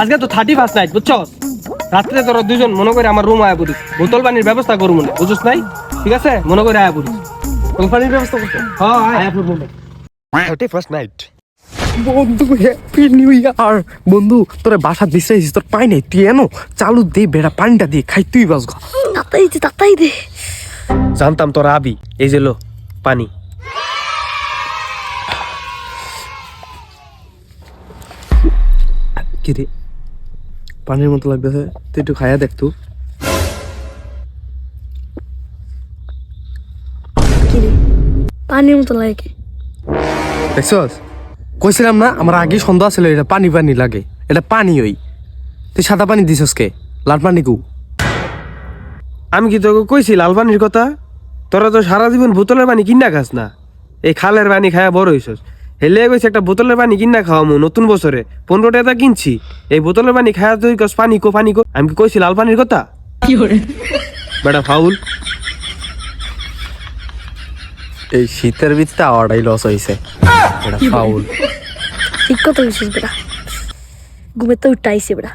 আজকে তো 31 নাইট বুঝছস? রাত্রে তোরা দুজন মনে করে আমার রুম আয়া পড়িস, বোতল পানির ব্যবস্থা করবো না, বুঝছস নাই? ঠিক আছে, মনে করে আয়া পড়িস। বোতল পানির ব্যবস্থা করতে হ্যাঁ আয়া পড়বো না। 31st night. বন্ধু হ্যাপি নিউ ইয়ার। বন্ধু তোরা বাসা দিছিস, তোর পাই নাই, তুই এনো চালু দে বেড়া, পানিটা দিয়ে খাই তুই বাস গা। তাতাই দে। জানতাম তোরা আবি, এই যে লো পানি। কি রে পানির মতো লাগতেছে, তুই একটু খাইয়া দেখ তো। কি রে পানির মতো লাগে কি? দেখছস, কইছিলাম না আমার আগে সন্দেহ ছিল এটা পানি পানি লাগে, এটা পানি ওই। তুই সাদা পানি দিছস কে? লাল পানি কু? আমি কি তোকে কইছি লাল পানির কথা? তোরা তো সারা জীবন বোতলের পানি কিনা খাস না, এই খালের পানি খায়া বড় হইছস। হেলে কইছে একটা বোতলের পানি কিনা খাওয়ামু নতুন বছরে, 15 টাকা কিনছি। এই বোতলের পানি খায়া তুই কস পানি কো পানি কো। আমি কি কইছি লাল পানির কথা? বেটা ফাউল। এই শীতের ভিতরে আওয়াটাই লস হয়েছে, এটা ফাউল। ঠিক কথা বলছিস বেটা, ঘুমে তো উঠাইছে বেটা।